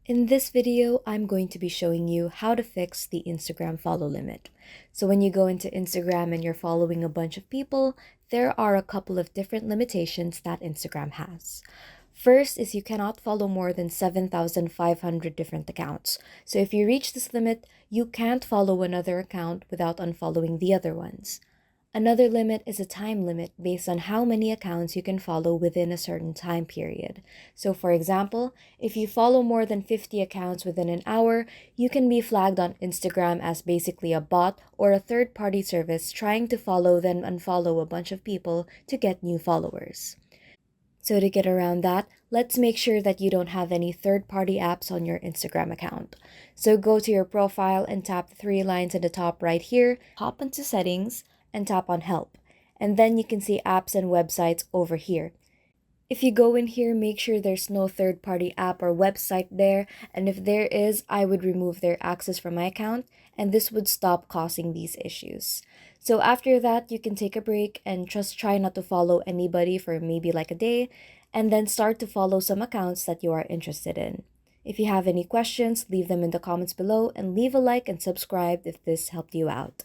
In this video, I'm going to be showing you how to fix the Instagram follow limit. So when you go into Instagram and you're following a bunch of people, there are a couple of different limitations that Instagram has. First is you cannot follow more than 7,500 different accounts. So if you reach this limit, you can't follow another account without unfollowing the other ones. Another limit is a time limit based on how many accounts you can follow within a certain time period. So, for example, if you follow more than 50 accounts within an hour, you can be flagged on Instagram as basically a bot or a third party service trying to follow then unfollow a bunch of people to get new followers. So, to get around that, let's make sure that you don't have any third party apps on your Instagram account. So, go to your profile and tap the three lines at the top right here, hop into settings, and tap on help. And then you can see apps and websites over here. If you go in here, make sure there's no third party app or website there. And if there is, I would remove their access from my account, and this would stop causing these issues. So after that, you can take a break and just try not to follow anybody for maybe like a day, and then start to follow some accounts that you are interested in. If you have any questions, leave them in the comments below and leave a like and subscribe if this helped you out.